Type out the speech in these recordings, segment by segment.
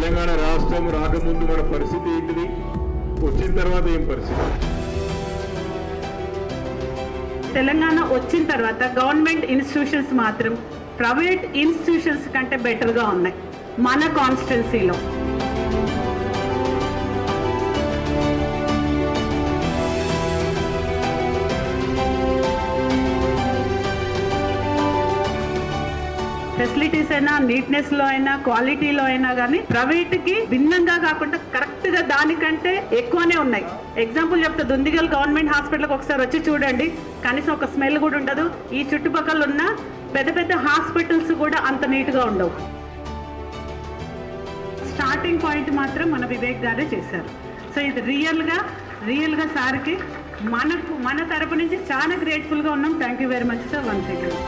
తెలంగాణ రాష్ట్రం రాకముందు మన పరిస్థితి ఏంటిది, వచ్చిన తర్వాత ఏం పరిస్థితి? తెలంగాణ వచ్చిన తర్వాత గవర్నమెంట్ ఇన్స్టిట్యూషన్స్ మాత్రం ప్రైవేట్ ఇన్స్టిట్యూషన్స్ కంటే బెటర్గా ఉన్నాయి మన కాన్స్టిట్యున్సీలో. ఫెసిలిటీస్ అయినా, నీట్నెస్లో అయినా, క్వాలిటీలో అయినా కానీ ప్రైవేట్కి భిన్నంగా కాకుండా కరెక్ట్గా దానికంటే ఎక్కువనే ఉన్నాయి. ఎగ్జాంపుల్ చెప్తా, దుందిగల్ గవర్నమెంట్ హాస్పిటల్కి ఒకసారి వచ్చి చూడండి, కనీసం ఒక స్మెల్ కూడా ఉండదు. ఈ చుట్టుపక్కల ఉన్న పెద్ద పెద్ద హాస్పిటల్స్ కూడా అంత నీట్గా ఉండవు. స్టార్టింగ్ పాయింట్ మాత్రం మన వివేక్ గారే చేశారు. సో ఇది రియల్గా సార్కి మన తరపు నుంచి చాలా గ్రేట్ఫుల్గా ఉన్నాం. Thank you very much sir. Once again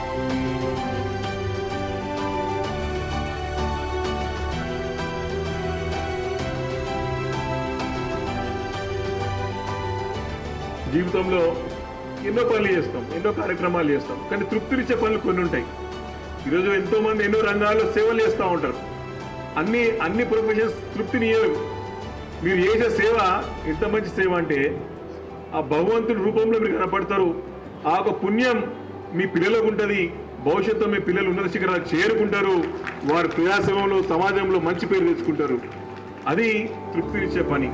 జీవితంలో ఎన్నో పనులు చేస్తాం, ఎన్నో కార్యక్రమాలు చేస్తాం, కానీ తృప్తినిచ్చే పనులు కొన్ని ఉంటాయి. ఈరోజు ఎంతోమంది ఎన్నో రంగాల్లో సేవలు చేస్తూ ఉంటారు. అన్ని ప్రొఫెషన్స్ తృప్తినియలేవు. మీరు చేసే సేవ ఎంత మంచి సేవ అంటే ఆ భగవంతుడి రూపంలో మీరు కనపడతారు. ఆ ఒక పుణ్యం మీ పిల్లలకు ఉంటుంది. భవిష్యత్తులో మీ పిల్లలు ఉన్నత శిఖరాలు చేరుకుంటారు. వారి ప్రజాసేవలో సమాజంలో మంచి పేరు తెచ్చుకుంటారు. అది తృప్తినిచ్చే పని.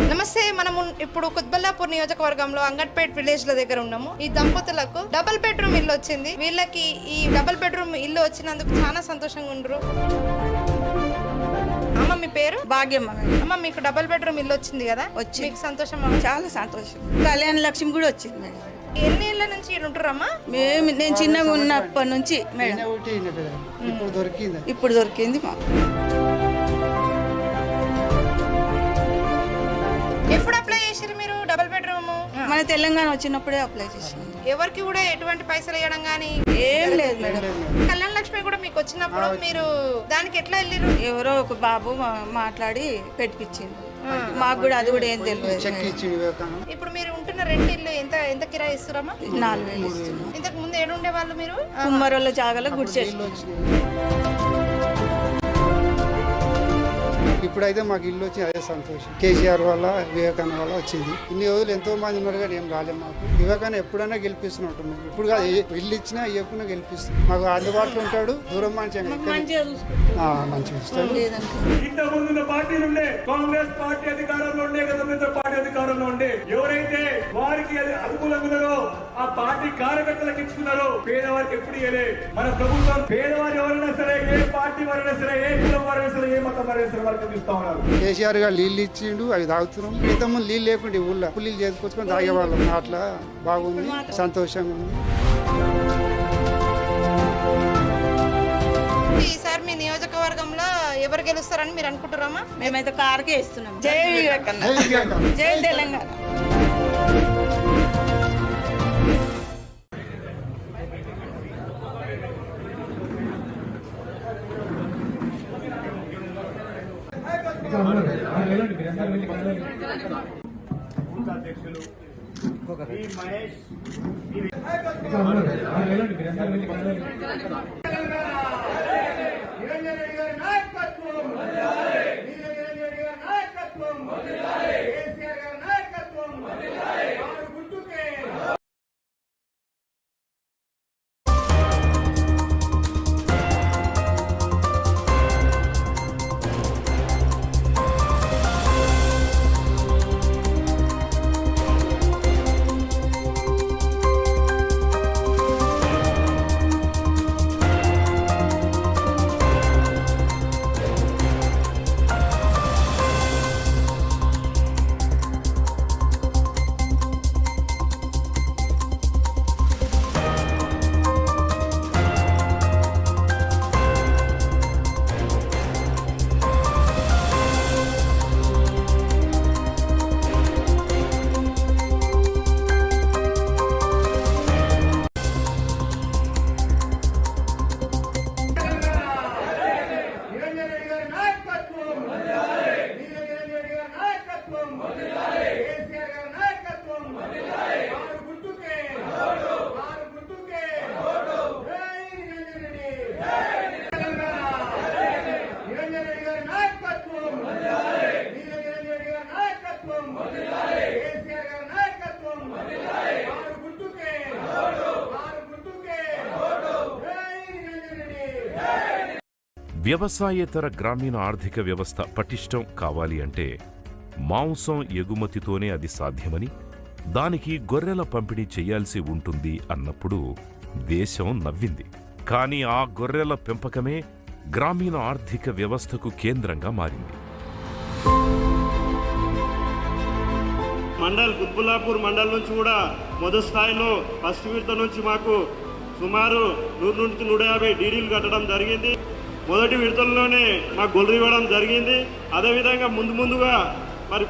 నమస్తే. మనము ఇప్పుడు కుత్బల్లాపూర్ నియోజకవర్గంలో అంగట్పేట్ విలేజ్ లో దగ్గర ఉన్నాము. ఈ దంపతులకు డబుల్ బెడ్రూమ్ ఇల్లు వచ్చింది. వీళ్ళకి ఈ డబుల్ బెడ్రూమ్ ఇల్లు వచ్చినందుకు చాలా సంతోషంగా ఉండరు. అమ్మ, మీ పేరు? భాగ్యమ్మ. అమ్మ, మీకు డబుల్ బెడ్రూమ్ ఇల్లు వచ్చింది కదా, వచ్చి మీకు సంతోషం? చాలా సంతోషం. కళ్యాణ లక్ష్మి కూడా వచ్చింది మేడం. ఎన్ని ఇళ్ళ నుంచి ఉంటురమ్మా? నేను చిన్నగా ఉన్నప్పటి నుంచి మేడం. ఇప్పుడు దొరికింది మాకు. ఎప్పుడు అప్లై చేసారు మీరు డబుల్ బెడ్రూమ్? మన తెలంగాణ వచ్చినప్పుడే అప్లై చేసాను. ఎవరికి కూడా ఎటువంటి పైసలు ఇవ్వడం గానీ ఏం లేదు మేడం. కళ్యాణ లక్ష్మి కూడా మీకు వచ్చినప్పుడు మీరు దానికి ఎట్లా వెళ్ళారు? ఎవరో ఒక బాబు మాట్లాడి పెట్టిపించింది. మాకు కూడా అది కూడా ఏం తెలియదు. ఇప్పుడు మీరు ఉంటున్న రెంట్ ఇల్లు ఎంత కిరాయి ఇస్తారమ్మా? 4,000 ఇస్తున్నాం. ఇంతకు ముందు ఏడుండే వాళ్ళు మీరు? కుమ్మరోళ్ళ జాగాలో గుడి చేసి. ఇప్పుడైతే మాకు ఇల్లు వచ్చి అదే సంతోషం. కేసీఆర్ వల్ల, వివేకానంద వల్ల వచ్చింది. ఇన్ని రోజులు ఎంతో మంది ఉన్నారు కానీ ఏం రాలేదు మాకు. వివేకానంద ఎప్పుడైనా గెలిపిస్తున్నట్టు ఇప్పుడు కాదు, ఇల్లు ఇచ్చినా ఇవ్వకుండా గెలిపిస్తుంది. మాకు అందుబాటులో ఉంటాడు. దూరం మంచిగా ఇస్తాడు. ఇంతకుముందు పార్టీలు ఉండే, కాంగ్రెస్ పార్టీ అధికారంలో ఉండే, గత పార్టీ అధికారంలో ఉండే, ఎవరైతే వారికి అనుకూలంగా ఉన్నారో ఆ పార్టీ కార్యకర్తలకు ఇచ్చుకున్నారో పేదవారికి ఎప్పుడు ఇవ్వలే మన ప్రభుత్వం. పేదవారు ఎవరైనా సరే, ఏ పార్టీ వారైనా సరే, ఏ కులం వారైనా సరే, ఏ మతం వారైనా సరే వారికి కేసీఆర్ గారు నీళ్ళు ఇచ్చిండు, అవి తాగుతున్నాం. ఇంతకుముందు నీళ్ళు లేకుండా ఊళ్ళో పుల్లీలు చేసుకొచ్చుకొని తాగేవాళ్ళం. అట్లా బాగుంది, సంతోషంగా ఉంది. ఈసారి మీ నియోజకవర్గంలో ఎవరు గెలుస్తారని మీరు అనుకుంటున్నామా? మేమైతే కారుకే ఇస్తున్నాం. జై వివేకానంద, జై తెలంగాణ. అధ్యక్షులు మహేష్ వ్యవసాయేతర గ్రామీణ ఆర్థిక వ్యవస్థ పటిష్టం కావాలి అంటే మాంసం ఎగుమతితోనే అది సాధ్యమని, దానికి గొర్రెల పంపిణీ చెయ్యాల్సి ఉంటుంది అన్నప్పుడు దేశం నవ్వింది. కానీ ఆ గొర్రెల పెంపకమే గ్రామీణ ఆర్థిక వ్యవస్థకు కేంద్రంగా మారింది. కుత్బుల్లాపూర్ మండల్ నుంచి కూడా మొదటి స్థాయిలో ఫస్ట్ విడత నుంచి మాకు సుమారు 100 నుంచి 150 డీడీలు కట్టడం జరిగింది. మొదటి విడతల్లోనే మాకు గొర్రెలు ఇవ్వడం జరిగింది. అదేవిధంగా ముందుగా మరి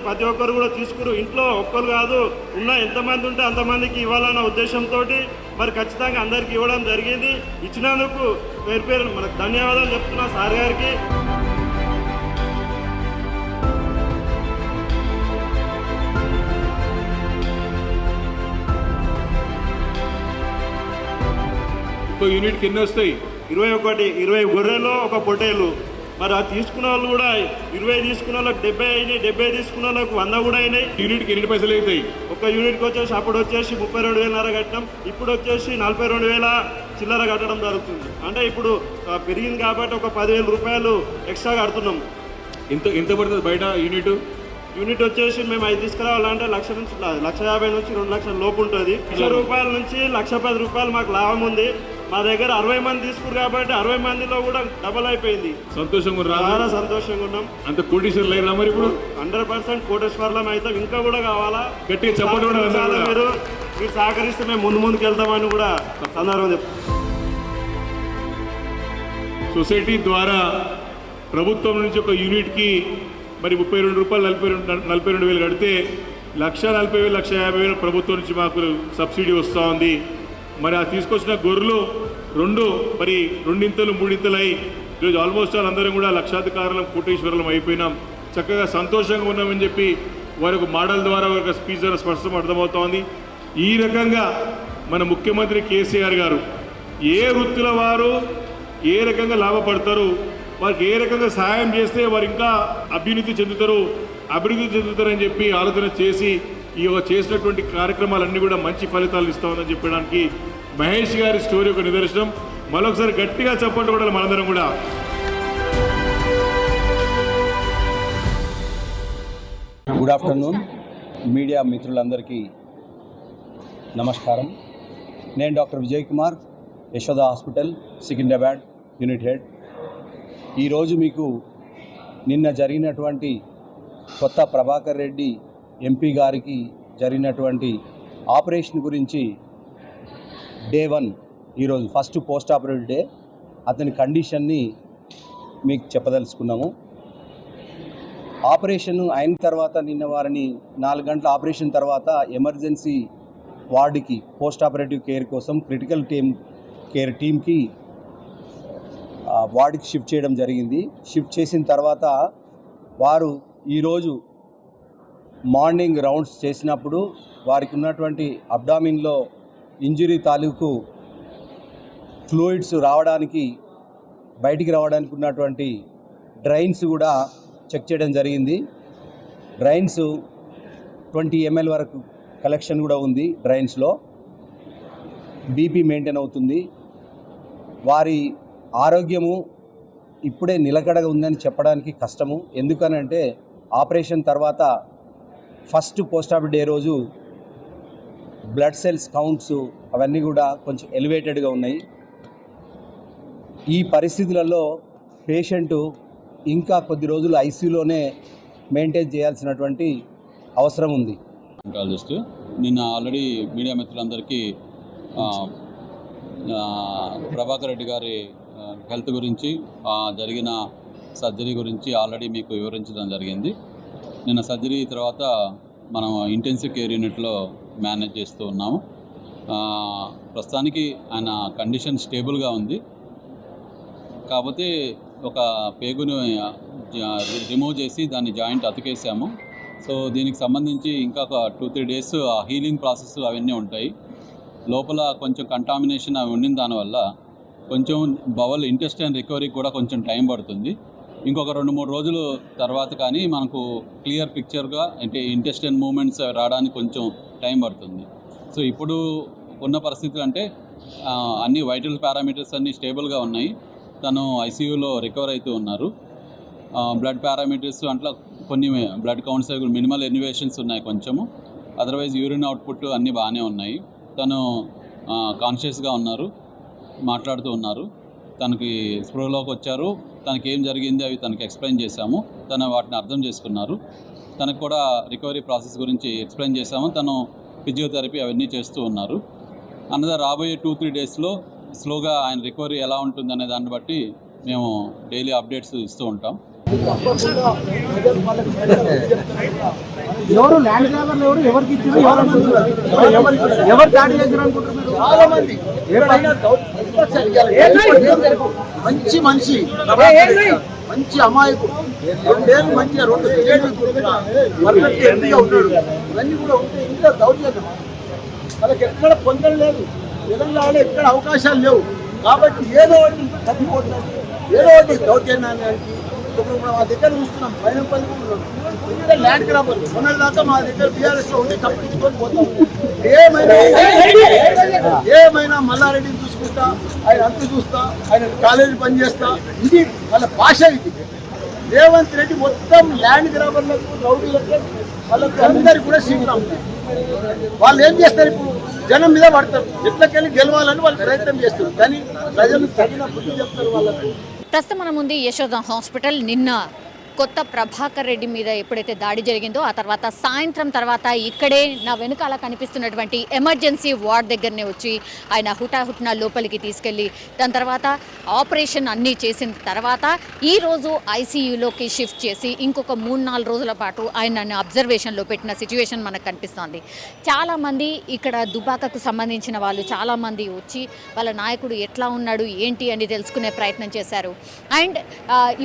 ప్రతి ఒక్కరు కూడా తీసుకురు. ఇంట్లో ఒక్కరు కాదు, ఉన్న ఎంతమంది ఉంటే అంతమందికి ఇవ్వాలన్న ఉద్దేశంతో మరి ఖచ్చితంగా అందరికీ ఇవ్వడం జరిగింది. ఇచ్చినందుకు పేరు మనకు ధన్యవాదాలు చెప్తున్నా సార్ గారికి. యూనిట్కి ఎన్ని వస్తాయి? 20 గొర్రెలు, 1 పొట్టేలు. మరి అది తీసుకున్న వాళ్ళు కూడా 20 తీసుకున్న వాళ్ళకి 70 అయినాయి, 70 తీసుకున్న వాళ్ళకి 100 కూడా అయినాయి. యూనిట్కి ఎన్ని పైసలు అవుతాయి? ఒక యూనిట్కి వచ్చేసి అప్పుడు వచ్చేసి 32,500 కట్టడం, ఇప్పుడు వచ్చేసి 42,000 చిల్లర కట్టడం జరుగుతుంది. అంటే ఇప్పుడు పెరిగింది కాబట్టి ఒక 10,000 రూపాయలు ఎక్స్ట్రా కడుతున్నాం. ఎంత పడుతుంది బయట యూనిట్ వచ్చేసి మేము 5 తీసుకురావాలంటే 1,50,000 నుంచి 2 లక్షల లోపు ఉంటుంది. 1,00,000 రూపాయల నుంచి 1,10,000 రూపాయలు మాకు లాభం ఉంది. మా దగ్గర 60 మంది తీసుకురు కాబట్టి 60 మందిలో కూడా డబల్ అయిపోయింది. చాలా సంతోషంగా ఉన్నాం. అంత కోటీశ్వర్లు అయినా మరి ఇప్పుడు 100% కోటేశ్వర్లం అయితే ఇంకా కూడా కావాలా. గట్టిగా చెప్పండి. మీరు సహకరిస్తే మేము ముందుకు వెళ్తామని కూడా సందర్భం చెప్తాం. సొసైటీ ద్వారా ప్రభుత్వం నుంచి ఒక యూనిట్కి మరి 32 రూపాయలు 42,000 కడితే 1,40,000 1,50,000 ప్రభుత్వం నుంచి మాకు సబ్సిడీ వస్తూ ఉంది. మరి ఆ తీసుకొచ్చిన గొర్రెలు మరి రెండింతలు మూడింతలు అయి ఈరోజు ఆల్మోస్ట్ అందరం కూడా లక్షాధికారులం కోటీశ్వరులం అయిపోయినాం. చక్కగా సంతోషంగా ఉన్నామని చెప్పి వారి ఒక మోడల్ ద్వారా ఒక స్పీచ్ ద్వారా స్పష్టం అర్థమవుతోంది. ఈ రకంగా మన ముఖ్యమంత్రి కేసీఆర్ గారు ఏ వృత్తుల వారు ఏ రకంగా లాభపడతారు, వారికి ఏ రకంగా సహాయం చేస్తే వారు ఇంకా అభివృద్ధి చెందుతారని చెప్పి ఆలోచన చేసి ఈ చేసినటువంటి కార్యక్రమాలన్నీ కూడా మంచి ఫలితాలు ఇస్తామని చెప్పడానికి మహేష్ గారి స్టోరీ ఒక నిదర్శనం. మరొకసారి గట్టిగా చెప్పండి కూడా మనందరం కూడా. గుడ్ ఆఫ్టర్నూన్ మీడియా మిత్రులందరికీ నమస్కారం. నేను doctor Vijay Kumar, Yashoda hospital Secunderabad unit head. ఈరోజు మీకు నిన్న జరిగినటువంటి కొత్త ప్రభాకర్ రెడ్డి ఎంపీ గారికి జరిగినటువంటి ఆపరేషన్ గురించి డే 1 ఈరోజు ఫస్ట్ పోస్ట్ ఆపరేటివ్ డే అతని కండిషన్ని మీకు చెప్పదలుచుకున్నాము. ఆపరేషన్ అయిన తర్వాత నిన్న వారిని 4 గంటల ఆపరేషన్ తర్వాత ఎమర్జెన్సీ వార్డుకి పోస్ట్ ఆపరేటివ్ కేర్ కోసం క్రిటికల్ కేర్ టీమ్కి వార్డుకి షిఫ్ట్ చేయడం జరిగింది. షిఫ్ట్ చేసిన తర్వాత వారు ఈరోజు మార్నింగ్ రౌండ్స్ చేసినప్పుడు వారికి ఉన్నటువంటి అబ్డామిన్లో ఇంజురీ తాలూకు ఫ్లూయిడ్స్ బయటికి రావడానికి ఉన్నటువంటి డ్రైన్స్ కూడా చెక్ చేయడం జరిగింది. డ్రైన్స్ 20 ml వరకు కలెక్షన్ కూడా ఉంది. డ్రైన్స్లో బీపీ మెయింటైన్ అవుతుంది. వారి ఆరోగ్యము ఇప్పుడే నిలకడగా ఉందని చెప్పడానికి కష్టము. ఎందుకనంటే ఆపరేషన్ తర్వాత ఫస్ట్ పోస్ట్ ఆపరేటివ్ డే రోజు బ్లడ్ సెల్స్ కౌంట్స్ అవన్నీ కూడా కొంచెం ఎలివేటెడ్గా ఉన్నాయి. ఈ పరిస్థితులలో పేషెంటు ఇంకా కొద్ది రోజులు ఐసీయూలోనే మెయింటైన్ చేయాల్సినటువంటి అవసరం ఉంది. ఆంకాలజిస్ట్ నిన్న ఆల్రెడీ మీడియా మిత్రులందరికీ ప్రభాకర్ రెడ్డి గారి హెల్త్ గురించి జరిగిన సర్జరీ గురించి ఆల్రెడీ మీకు వివరించడం జరిగింది. నిన్న సర్జరీ తర్వాత మనం ఇంటెన్సివ్ కేర్ యూనిట్లో మేనేజ్ చేస్తూ ఉన్నాము. ప్రస్తుతానికి ఆయన కండిషన్ స్టేబుల్గా ఉంది. కాకపోతే ఒక పేగును రిమూవ్ చేసి దాన్ని జాయింట్ అతికేసాము. సో దీనికి సంబంధించి ఇంకా ఒక 2-3 డేస్ హీలింగ్ ప్రాసెస్ అవన్నీ ఉంటాయి. లోపల కొంచెం కంటామినేషన్ అవి ఉండిన దానివల్ల కొంచెం బవల్ ఇంటెస్టైన్ రికవరీకి కూడా కొంచెం టైం పడుతుంది. ఇంకొక 2-3 రోజుల తర్వాత కానీ మనకు క్లియర్ పిక్చర్గా అంటే ఇంటెస్టైన్ మూమెంట్స్ రావడానికి కొంచెం టైం పడుతుంది. సో ఇప్పుడు ఉన్న పరిస్థితులు అంటే అన్ని వైటల్ పారామీటర్స్ అన్నీ స్టేబుల్గా ఉన్నాయి. తను ఐసీయూలో రికవర్ అవుతూ ఉన్నారు. బ్లడ్ పారామీటర్స్ అట్లా కొన్ని బ్లడ్ కౌంట్స్ మినిమల్ ఎలివేషన్స్ ఉన్నాయి కొంచెము, అదర్వైజ్ యూరిన్ అవుట్పుట్ అన్నీ బాగానే ఉన్నాయి. తను కాన్షియస్గా ఉన్నారు, మాట్లాడుతూ ఉన్నారు. తనకి స్పృహలోకి వచ్చారు. తనకి ఏం జరిగింది అవి తనకి ఎక్స్ప్లెయిన్ చేశాము. తను వాటిని అర్థం చేసుకున్నారు. తనకు కూడా రికవరీ ప్రాసెస్ గురించి ఎక్స్ప్లెయిన్ చేశాము. తను ఫిజియోథెరపీ అవన్నీ చేస్తూ ఉన్నారు. అనదర్ రాబోయే 2-3 డేస్లో స్లోగా ఆయన రికవరీ ఎలా ఉంటుంది అనే దాన్ని బట్టి మేము డైలీ అప్డేట్స్ ఇస్తూ ఉంటాం. ఎవరు ల్యాండ్ గ్రాబర్లు ఎవరికి ఇచ్చారు, ఎవరు దాడి చేశారు అనుకుంటున్నారు? చాలా మంది. మంచి మనిషి, మంచి అమాయకుడు, 2 ఏళ్ళు మంచిగా 2 ఎంపీగా ఉన్నాడు. ఇవన్నీ కూడా ఉంటే ఇంకా దౌర్జన్యం. వాళ్ళకి ఎక్కడ పొందడం లేదు, తెలంగాణలో ఎక్కడ అవకాశాలు లేవు. కాబట్టి ఏదో ఒకటి తప్పిపోతున్నారు, ఏదో ఒకటి దౌర్జన్యానికి. మా దగ్గర చూస్తున్నాం, పైన ల్యాండ్ గ్రాబర్ మొన్నటిదాకా మా దగ్గర బీఆర్ఎస్లో ఉండి తప్పించుకొని పోతాం. ఏమైనా మల్లారెడ్డిని చూసుకుంటా, ఆయన అంత చూస్తా, ఆయన కాలేజీ పనిచేస్తా, ఇది వాళ్ళ భాష. ఇది రేవంత్ రెడ్డి మొత్తం ల్యాండ్ గ్రాబర్లకు, రౌడీలకు, వాళ్ళకి అందరికీ కూడా సీట్లు. వాళ్ళు ఏం చేస్తారు, ఇప్పుడు జనం మీద పడతారు, ఎట్లకెళ్ళి గెలవాలని వాళ్ళు ప్రయత్నం చేస్తారు. కానీ ప్రజలు తగిన బుద్ధి చెప్తారు వాళ్ళకు. ప్రస్తుతం మన ముందు యశోద హాస్పిటల్. నిన్న కొత్త ప్రభాకర్ రెడ్డి మీద ఎప్పుడైతే దాడి జరిగిందో ఆ తర్వాత సాయంత్రం తర్వాత ఇక్కడే నా వెనుకాల కనిపిస్తున్నటువంటి ఎమర్జెన్సీ వార్డ్ దగ్గరనే వచ్చి ఆయన హుటాహుటిన లోపలికి తీసుకెళ్ళి దాని తర్వాత ఆపరేషన్ అన్నీ చేసిన తర్వాత ఈరోజు ఐసీయూలోకి షిఫ్ట్ చేసి ఇంకొక 3-4 రోజుల పాటు ఆయన అబ్జర్వేషన్లో పెట్టిన సిచ్యువేషన్ మనకు కనిపిస్తోంది. చాలామంది ఇక్కడ దుబాకకు సంబంధించిన వాళ్ళు చాలామంది వచ్చి వాళ్ళ నాయకుడు ఎట్లా ఉన్నాడు ఏంటి అని తెలుసుకునే ప్రయత్నం చేశారు. అండ్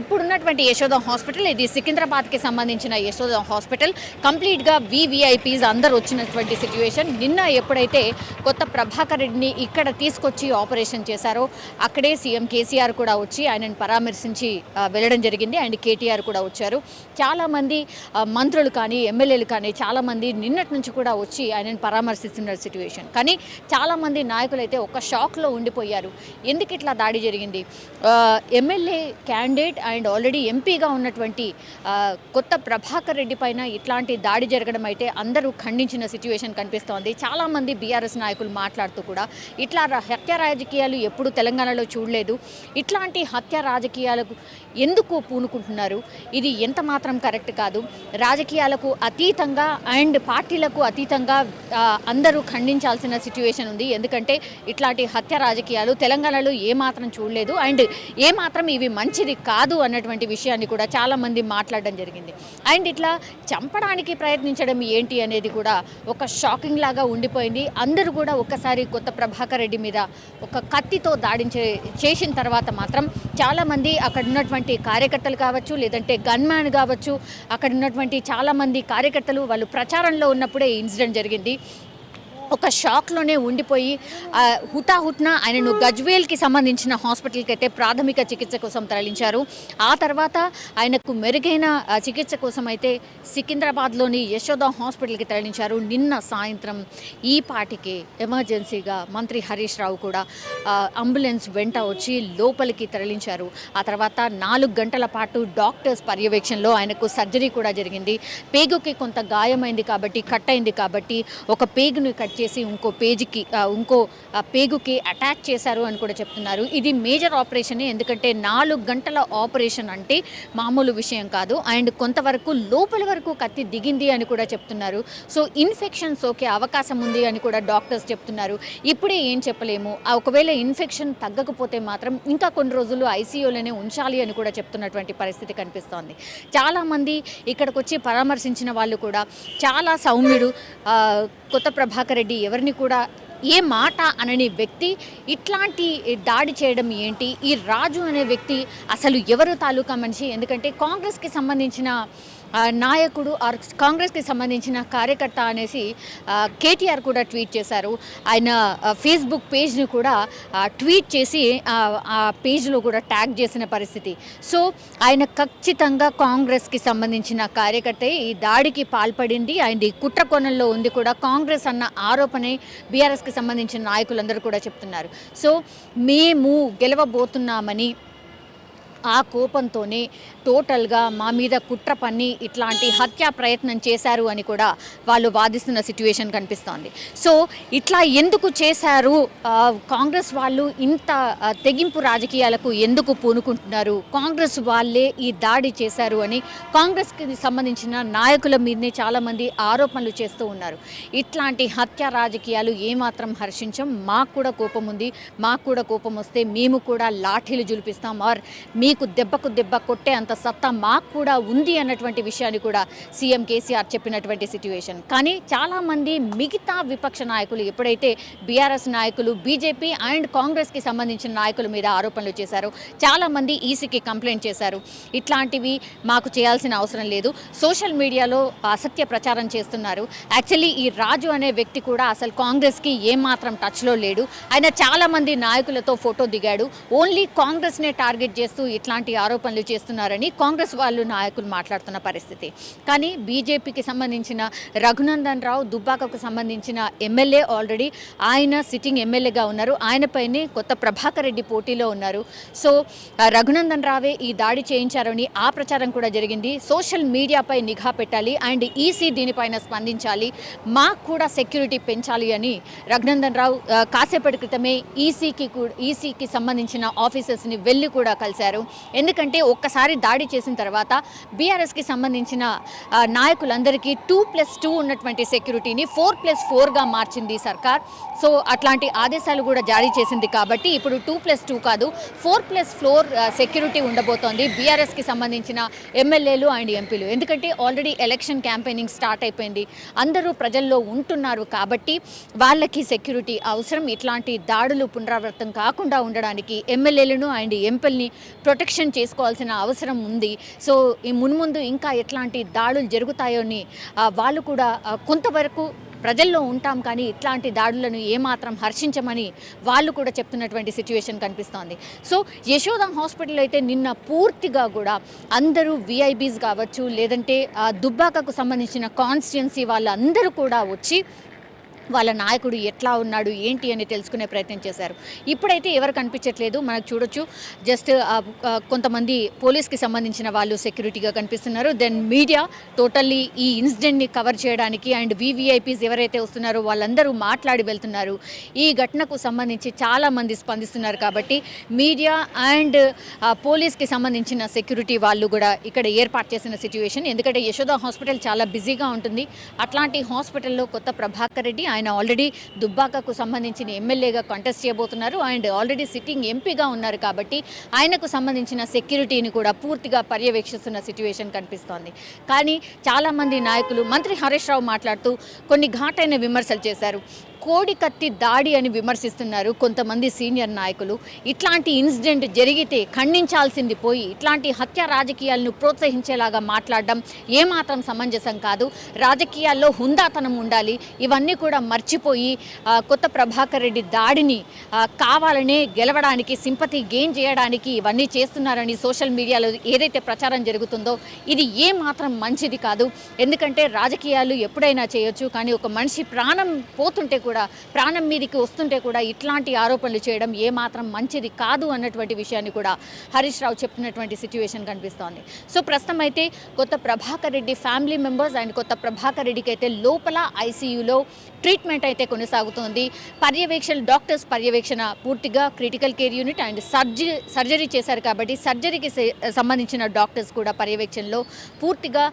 ఇప్పుడున్నటువంటి యశోద హాస్పిటల్, ఇది సికింద్రాబాద్కి సంబంధించిన యశోద హాస్పిటల్, కంప్లీట్గా VVIPs అందరు వచ్చినటువంటి సిచ్యువేషన్. నిన్న ఎప్పుడైతే కొత్త ప్రభాకర్ రెడ్డిని ఇక్కడ తీసుకొచ్చి ఆపరేషన్ చేశారో అక్కడే సీఎం కేసీఆర్ కూడా వచ్చి ఆయనను పరామర్శించి వెళ్ళడం జరిగింది. అండ్ కేటీఆర్ కూడా వచ్చారు. చాలామంది మంత్రులు కానీ ఎమ్మెల్యేలు కానీ చాలామంది నిన్నటి నుంచి కూడా వచ్చి ఆయనను పరామర్శిస్తున్న సిచ్యువేషన్. కానీ చాలామంది నాయకులు అయితే ఒక షాక్లో ఉండిపోయారు. ఎందుకు ఇట్లా దాడి జరిగింది? ఎమ్మెల్యే క్యాండిడేట్ అండ్ ఆల్రెడీ ఎంపీగా ఉన్నటువంటి కొత్త ప్రభాకర్ రెడ్డి పైన ఇట్లాంటి దాడి జరగడం అయితే అందరూ ఖండించిన సిచ్యువేషన్ కనిపిస్తోంది. చాలామంది బీఆర్ఎస్ నాయకులు మాట్లాడుతూ కూడా ఇట్లా హత్య రాజకీయాలు ఎప్పుడు తెలంగాణలో చూడలేదు, ఇట్లాంటి హత్య రాజకీయాలకు ఎందుకు పూనుకుంటున్నారు, ఇది ఎంత మాత్రం కరెక్ట్ కాదు, రాజకీయాలకు అతీతంగా అండ్ పార్టీలకు అతీతంగా అందరూ ఖండించాల్సిన సిచ్యువేషన్ ఉంది. ఎందుకంటే ఇట్లాంటి హత్య రాజకీయాలు తెలంగాణలో ఏమాత్రం చూడలేదు అండ్ ఏమాత్రం ఇవి మంచిది కాదు అన్నటువంటి విషయాన్ని కూడా చాలామంది మాట్లాడడం జరిగింది. అండ్ ఇట్లా చంపడానికి ప్రయత్నించడం ఏంటి అనేది కూడా ఒక షాకింగ్ లాగా ఉండిపోయింది. అందరూ కూడా ఒక్కసారి కొత్త ప్రభాకర్ రెడ్డి మీద ఒక కత్తితో దాడి చేసిన తర్వాత మాత్రం చాలామంది అక్కడ ఉన్నటువంటి కార్యకర్తలు కావచ్చు, లేదంటే గన్మ్యాన్ కావచ్చు, అక్కడ ఉన్నటువంటి చాలామంది కార్యకర్తలు వాళ్ళు ప్రచారంలో ఉన్నప్పుడే ఇన్సిడెంట్ జరిగింది. ఒక షాక్లోనే ఉండిపోయి హుటాహుట్న ఆయనను గజ్వేల్కి సంబంధించిన హాస్పిటల్కి అయితే ప్రాథమిక చికిత్స కోసం తరలించారు. ఆ తర్వాత ఆయనకు మెరుగైన చికిత్స కోసం అయితే సికింద్రాబాద్లోని యశోద హాస్పిటల్కి తరలించారు. నిన్న సాయంత్రం ఈ పాటికి ఎమర్జెన్సీగా మంత్రి హరీష్ రావు కూడా అంబులెన్స్ వెంట వచ్చి లోపలికి తరలించారు. ఆ తర్వాత 4 గంటల పాటు డాక్టర్స్ పర్యవేక్షణలో ఆయనకు సర్జరీ కూడా జరిగింది. పేగుకి కొంత గాయమైంది కాబట్టి, కట్ అయింది కాబట్టి ఒక పేగును కట్ చేసి ఇంకో పేగుకి అటాచ్ చేశారు అని కూడా చెప్తున్నారు. ఇది మేజర్ ఆపరేషనే, ఎందుకంటే 4 గంటల ఆపరేషన్ అంటే మామూలు విషయం కాదు. అండ్ కొంతవరకు లోపల వరకు కత్తి దిగింది అని కూడా చెప్తున్నారు. సో ఇన్ఫెక్షన్ సోకే అవకాశం ఉంది అని కూడా డాక్టర్స్ చెప్తున్నారు. ఇప్పుడే ఏం చెప్పలేము, ఒకవేళ ఇన్ఫెక్షన్ తగ్గకపోతే మాత్రం ఇంకా కొన్ని రోజులు ఐసీయూలోనే ఉంచాలి అని కూడా చెప్తున్నటువంటి పరిస్థితి కనిపిస్తోంది. చాలామంది ఇక్కడికి వచ్చి పరామర్శించిన వాళ్ళు కూడా చాలా సౌమ్యుడు, కొత్త ప్రభాకర్ రెడ్డి ఎవరిని కూడా ఏ మాట అనని వ్యక్తి ఇట్లాంటి దాడి చేయడం ఏంటి, ఈ రాజు అనే వ్యక్తి అసలు ఎవరు తాలూకా మనిషి, ఎందుకంటే కాంగ్రెస్కి సంబంధించిన నాయకుడు ఆర్ కాంగ్రెస్కి సంబంధించిన కార్యకర్త అనేసి కేటీఆర్ కూడా ట్వీట్ చేశారు. ఆయన ఫేస్బుక్ పేజ్ని కూడా ట్వీట్ చేసి ఆ పేజ్లో కూడా ట్యాగ్ చేసిన పరిస్థితి. సో ఆయన ఖచ్చితంగా కాంగ్రెస్కి సంబంధించిన కార్యకర్త ఈ దాడికి పాల్పడింది. ఆయన కుట్ర కోణంలో ఉంది కూడా కాంగ్రెస్ అన్న ఆరోపణే బీఆర్ఎస్కి సంబంధించిన నాయకులందరూ కూడా చెప్తున్నారు. సో మేము గెలవబోతున్నామని ఆ కోపంతోనే టోటల్గా మా మీద కుట్ర పన్ని ఇట్లాంటి హత్యా ప్రయత్నం చేశారు అని కూడా వాళ్ళు వాదిస్తున్న సిట్యుయేషన్ కనిపిస్తోంది. సో ఇట్లా ఎందుకు చేశారు, కాంగ్రెస్ వాళ్ళు ఇంత తెగింపు రాజకీయాలకు ఎందుకు పూనుకుంటున్నారు, కాంగ్రెస్ వాళ్ళే ఈ దాడి చేశారు అని కాంగ్రెస్కి సంబంధించిన నాయకుల మీదనే చాలామంది ఆరోపణలు చేస్తూ ఉన్నారు. ఇట్లాంటి హత్యా రాజకీయాలు ఏమాత్రం హర్షించం, మాకు కూడా కోపం ఉంది, మాకు కూడా కోపం వస్తే మేము కూడా లాఠీలు జులిపిస్తాం, ఆర్ మీకు దెబ్బకు దెబ్బ కొట్టే అంత సత్తా మాకు కూడా ఉంది అన్నటువంటి విషయాన్ని కూడా సీఎం కేసీఆర్ చెప్పినటువంటి సిట్యుయేషన్. కానీ చాలామంది మిగతా విపక్ష నాయకులు ఎప్పుడైతే బీఆర్ఎస్ నాయకులు, బీజేపీ అండ్ కాంగ్రెస్కి సంబంధించిన నాయకుల మీద ఆరోపణలు చేశారు, చాలామంది ఈసీకి కంప్లైంట్ చేశారు. ఇట్లాంటివి మాకు చేయాల్సిన అవసరం లేదు, సోషల్ మీడియాలో అసత్య ప్రచారం చేస్తున్నారు. యాక్చువల్లీ ఈ రాజు అనే వ్యక్తి కూడా అసలు కాంగ్రెస్కి ఏమాత్రం టచ్లో లేడు. ఆయన చాలామంది నాయకులతో ఫోటో దిగాడు. ఓన్లీ కాంగ్రెస్నే టార్గెట్ చేస్తూ ఇట్లాంటి ఆరోపణలు చేస్తున్నారని కాంగ్రెస్ వాళ్ళు నాయకులు మాట్లాడుతున్న పరిస్థితి. కానీ బీజేపీకి సంబంధించిన రఘునందన్ రావు, దుబ్బాకకు సంబంధించిన ఎమ్మెల్యే, ఆల్రెడీ ఆయన సిట్టింగ్ ఎమ్మెల్యేగా ఉన్నారు, ఆయనపైనే కొత్త ప్రభాకర్ రెడ్డి పోటీలో ఉన్నారు. సో రఘునందన్ రావే ఈ దాడి చేయించారని ఆ ప్రచారం కూడా జరిగింది. సోషల్ మీడియాపై నిఘా పెట్టాలి అండ్ ఈసీ దీనిపైన స్పందించాలి, మాకు కూడా సెక్యూరిటీ పెంచాలి అని రఘునందన్ రావు కాసేపటి క్రితమే ఈసీకి సంబంధించిన ఆఫీసర్స్ని వెళ్ళి కూడా కలిశారు. ఎందుకంటే ఒక్కసారి దాడి చేసిన తర్వాత బీఆర్ఎస్కి సంబంధించిన నాయకులందరికీ 2+2 ఉన్నటువంటి సెక్యూరిటీని 4+4గా మార్చింది సర్కార్. సో అట్లాంటి ఆదేశాలు కూడా జారీ చేసింది కాబట్టి ఇప్పుడు 2+2 కాదు 4+4 సెక్యూరిటీ ఉండబోతోంది బీఆర్ఎస్కి సంబంధించిన ఎమ్మెల్యేలు అండ్ ఎంపీలు. ఎందుకంటే ఆల్రెడీ ఎలక్షన్ క్యాంపెయినింగ్ స్టార్ట్ అయిపోయింది, అందరూ ప్రజల్లో ఉంటున్నారు కాబట్టి వాళ్ళకి సెక్యూరిటీ అవసరం. ఇట్లాంటి దాడులు పునరావృతం కాకుండా ఉండడానికి ఎమ్మెల్యేలను అండ్ ఎంపీలని ప్రొటెక్షన్ చేసుకోవాల్సిన అవసరం ఉంది. సో ఈ మున్ముందు ఇంకా ఎట్లాంటి దాడులు జరుగుతాయో అని వాళ్ళు కూడా కొంతవరకు ప్రజల్లో ఉంటాం కానీ ఇట్లాంటి దాడులను ఏమాత్రం హర్షించమని వాళ్ళు కూడా చెప్తున్నటువంటి సిచ్యువేషన్ కనిపిస్తోంది. సో యశోద హాస్పిటల్ అయితే నిన్న పూర్తిగా కూడా అందరూ విఐబీస్ కావచ్చు, లేదంటే దుబ్బాకకు సంబంధించిన కాన్స్టిట్యున్సీ వాళ్ళందరూ కూడా వచ్చి వాళ్ళ నాయకుడు ఎట్లా ఉన్నాడు ఏంటి అని తెలుసుకునే ప్రయత్నం చేశారు. ఇప్పుడైతే ఎవరు కనిపించట్లేదు, మనకు చూడొచ్చు జస్ట్ కొంతమంది పోలీస్కి సంబంధించిన వాళ్ళు సెక్యూరిటీగా కనిపిస్తున్నారు. దెన్ మీడియా టోటల్లీ ఈ ఇన్సిడెంట్ని కవర్ చేయడానికి అండ్ వివిఐపీస్ ఎవరైతే వస్తున్నారో వాళ్ళందరూ మాట్లాడి వెళ్తున్నారు. ఈ ఘటనకు సంబంధించి చాలామంది స్పందిస్తున్నారు కాబట్టి మీడియా అండ్ పోలీస్కి సంబంధించిన సెక్యూరిటీ వాళ్ళు కూడా ఇక్కడ ఏర్పాటు చేసిన సిచ్యువేషన్. ఎందుకంటే యశోద హాస్పిటల్ చాలా బిజీగా ఉంటుంది. అట్లాంటి హాస్పిటల్లో కొత్త ప్రభాకర్ రెడ్డి ఆయన ఆల్రెడీ దుబ్బాకకు సంబంధించిన ఎమ్మెల్యేగా కంటెస్ట్ చేయబోతున్నారు అండ్ ఆల్రెడీ సిట్టింగ్ ఎంపీగా ఉన్నారు కాబట్టి ఆయనకు సంబంధించిన సెక్యూరిటీని కూడా పూర్తిగా పర్యవేక్షిస్తున్న సిచ్యువేషన్ కనిపిస్తోంది. కానీ చాలామంది నాయకులు, మంత్రి హరీష్ రావు మాట్లాడుతూ కొన్ని ఘాటైన విమర్శలు చేశారు. కోడి కత్తి దాడి అని విమర్శిస్తున్నారు కొంతమంది సీనియర్ నాయకులు. ఇట్లాంటి ఇన్సిడెంట్ జరిగితే ఖండించాల్సింది పోయి ఇట్లాంటి హత్య రాజకీయాలను ప్రోత్సహించేలాగా మాట్లాడడం ఏమాత్రం సమంజసం కాదు. రాజకీయాల్లో హుందాతనం ఉండాలి. ఇవన్నీ కూడా మర్చిపోయి కొత్త ప్రభాకర్ రెడ్డి దాడిని కావాలనే గెలవడానికి, సింపతి గెయిన్ చేయడానికి ఇవన్నీ చేస్తున్నారని సోషల్ మీడియాలో ఏదైతే ప్రచారం జరుగుతుందో ఇది ఏమాత్రం మంచిది కాదు. ఎందుకంటే రాజకీయాలు ఎప్పుడైనా చేయొచ్చు, కానీ ఒక మనిషి ప్రాణం పోతుంటే కూడా, ప్రాణం మీదకి వస్తుంటే కూడా ఇట్లాంటి ఆరోపణలు చేయడం ఏమాత్రం మంచిది కాదు అన్నటువంటి విషయాన్ని కూడా హరీష్ రావు చెప్పినటువంటి సిచ్యువేషన్ కనిపిస్తోంది. సో ప్రస్తుతం అయితే కొత్త Prabhakar Reddy family members and కొత్త ప్రభాకర్ రెడ్డికి అయితే లోపల ఐసీయూలో ట్రీట్మెంట్ అయితే కొనసాగుతోంది. డాక్టర్స్ పర్యవేక్షణ పూర్తిగా critical care unit and surgery చేశారు కాబట్టి సర్జరీకి సంబంధించిన డాక్టర్స్ కూడా పర్యవేక్షణలో పూర్తిగా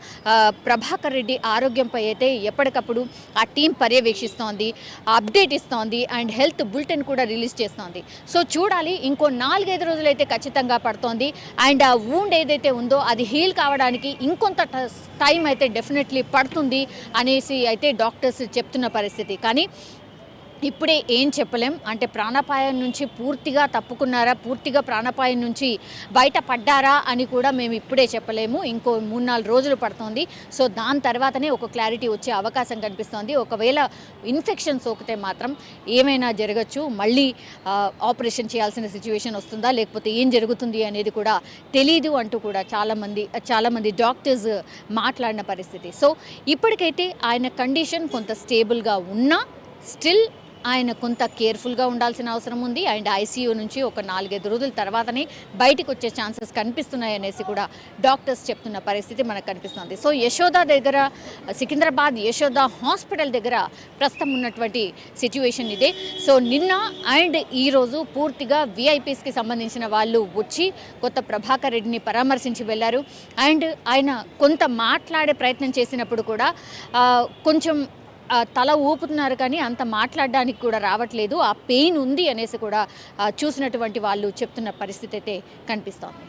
ప్రభాకర్ రెడ్డి ఆరోగ్యంపై అయితే ఎప్పటికప్పుడు ఆ టీం పర్యవేక్షిస్తోంది, అప్డేట్ ఇస్తోంది అండ్ హెల్త్ బులెటిన్ కూడా రిలీజ్ చేస్తోంది. సో చూడాలి, ఇంకో 4-5 రోజులైతే ఖచ్చితంగా పడుతోంది అండ్ ఆ వూండ్ ఏదైతే ఉందో అది హీల్ కావడానికి ఇంకొంత టైం అయితే డెఫినెట్లీ పడుతుంది అనేసి అయితే డాక్టర్స్ చెప్తున్న పరిస్థితి. కానీ ఇప్పుడే ఏం చెప్పలేం, అంటే ప్రాణాపాయం నుంచి పూర్తిగా తప్పుకున్నారా, పూర్తిగా ప్రాణాపాయం నుంచి బయటపడ్డారా అని కూడా మేము ఇప్పుడే చెప్పలేము. ఇంకో 3-4 రోజులు పడుతుంది. సో దాని తర్వాతనే ఒక క్లారిటీ వచ్చే అవకాశం కనిపిస్తోంది. ఒకవేళ ఇన్ఫెక్షన్ సోకితే మాత్రం ఏమైనా జరగచ్చు, మళ్ళీ ఆపరేషన్ చేయాల్సిన సిచ్యువేషన్ వస్తుందా లేకపోతే ఏం జరుగుతుంది అనేది కూడా తెలీదు అంటూ కూడా చాలామంది డాక్టర్స్ మాట్లాడిన పరిస్థితి. సో ఇప్పటికైతే ఆయన కండిషన్ కొంత స్టేబుల్గా ఉన్నా స్టిల్ ఆయన కొంత కేర్ఫుల్గా ఉండాల్సిన అవసరం ఉంది. అండ్ ఐసీయూ నుంచి ఒక 4-5 రోజుల తర్వాతనే బయటకు వచ్చే ఛాన్సెస్ కనిపిస్తున్నాయి అనేసి కూడా డాక్టర్స్ చెప్తున్న పరిస్థితి మనకు కనిపిస్తుంది. సో యశోద దగ్గర, సికింద్రాబాద్ యశోద హాస్పిటల్ దగ్గర ప్రస్తుతం ఉన్నటువంటి సిచ్యువేషన్ ఇదే. సో నిన్న అండ్ ఈరోజు పూర్తిగా విఐపీస్కి సంబంధించిన వాళ్ళు వచ్చి కొత్త ప్రభాకర్ రెడ్డిని పరామర్శించి వెళ్ళారు. అండ్ ఆయన కొంత మాట్లాడే ప్రయత్నం చేసినప్పుడు కూడా కొంచెం తల ఊపుతున్నారు, కానీ అంత మాట్లాడడానికి కూడా రావట్లేదు. ఆ పెయిన్ ఉంది అనేసి కూడా చూసినటువంటి వాళ్ళు చెప్తున్న పరిస్థితి అయితే కనిపిస్తోంది.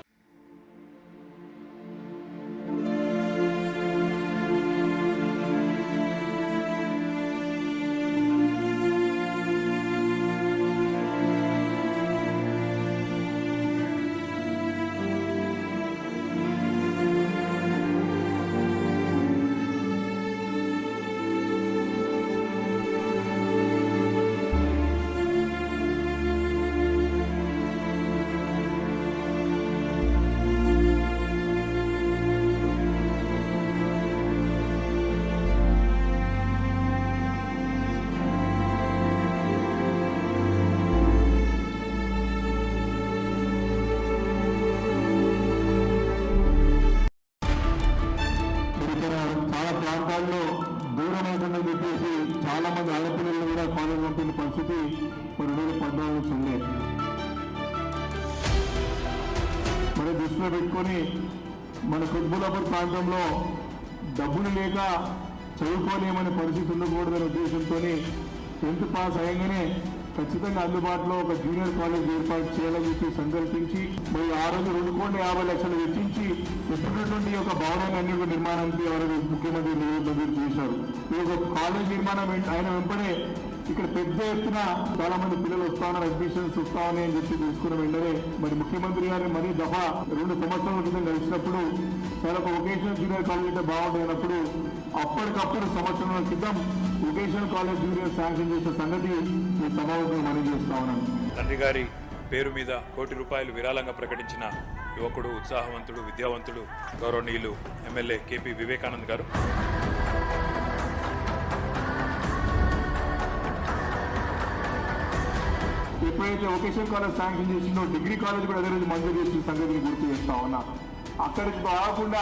ప్రాంతాల్లో దూరం అవుతుందని చెప్పేసి చాలా మంది ఆడపిల్లలు కూడా కాలేజ్ పంపిన పరిస్థితి 2014 నుంచి ఉంది. మరి దృష్టిలో పెట్టుకొని మన కుత్బుల్లాపూర్ ప్రాంతంలో డబ్బులు లేక చదువుకోలేమనే పరిస్థితి ఉండకూడదనే ఉద్దేశంతో 10th పాస్ అయ్యగానే ఖచ్చితంగా అందుబాటులో ఒక జూనియర్ కాలేజ్ ఏర్పాటు చేయాలని చెప్పి సంకల్పించి మరి ఆ రోజు 2,50 లక్షలు వెచ్చించి ఇప్పుడున్నటువంటి ఒక భవనాన్ని అన్ని నిర్మాణానికి ఎవరు ముఖ్యమంత్రి మంజూరు చేశారు. ఈ యొక్క కాలేజ్ నిర్మాణం ఆయన వెంపడే ఇక్కడ పెద్ద ఎత్తున చాలా మంది పిల్లలు వస్తా ఉన్నారు, అడ్మిషన్స్ వస్తామని అని చెప్పి తెలుసుకున్న వెంటనే మరి ముఖ్యమంత్రి గారిని మరీ దఫా 2 సంవత్సరాల క్రితం కలిసినప్పుడు చాలా ఒక వొకేషనల్ జూనియర్ కాలేజ్ అయితే బాగుంటుంది అన్నప్పుడు అప్పటికప్పుడు సంవత్సరాల క్రితం వొకేషనల్ కాలేజ్ జూనియర్ శాంక్షన్ చేసిన సంగతి ఈ సమావేశంలో మనం చేస్తా ఉన్నాను. తండ్రి గారి పేరు మీద ₹1 కోటి విరాళంగా ప్రకటించిన యువకుడు, ఉత్సాహవంతుడు, విద్యావంతుడు, గౌరవనీయులు ఎమ్మెల్యే కేపీ వివేకానంద్ గారు. ఎప్పుడైతే వొకేషనల్ కాలేజ్ శాంక్షన్ చేసిందో డిగ్రీ కాలేజ్ కూడా అదే రోజు మంజూరు చేసిన సంగతిని గుర్తు చేస్తా ఉన్నా. అక్కడికి కాకుండా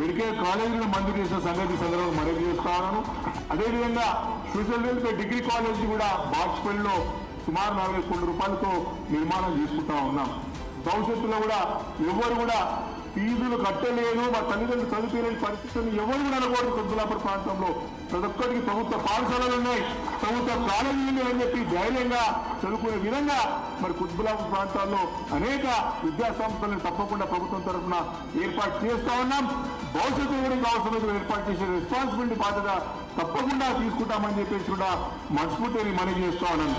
మెడికల్ కాలేజీలను మంజూరు చేసిన సంగతి సందర్భంగా మరొక చేస్తా ఉన్నాను. అదేవిధంగా సోషల్ వెల్ఫేర్ డిగ్రీ కాలేజ్ కూడా బాక్స్పల్లిలో సుమారు ₹40 కోట్లతో నిర్మాణం చేసుకుంటా ఉన్నాం. భవిష్యత్తులో కూడా ఎవరు కూడా ఫీజులు కట్టలేదు, మా తల్లిదండ్రులు చదువుకోలేని పరిస్థితులను ఎవరు కూడా అనకూడదు. కుత్బుల్లాపూర్ ప్రాంతంలో ప్రతి ఒక్కరికి ప్రభుత్వ పాఠశాలలు ఉన్నాయి, ప్రభుత్వ కాలేజీలు ఉన్నాయి అని చెప్పి ధైర్యంగా చదువుకునే విధంగా మరి కుత్బుల్లాపూర్ ప్రాంతాల్లో అనేక విద్యా సంస్థలను తప్పకుండా ప్రభుత్వం తరఫున ఏర్పాటు చేస్తా ఉన్నాం. భవిష్యత్తు గురించి అవసరం ఏర్పాటు చేసే రెస్పాన్సిబిలిటీ బాధ్యత తప్పకుండా తీసుకుంటామని చెప్పేసి కూడా మనస్ఫూర్తిని మనవి చేస్తా ఉన్నాను.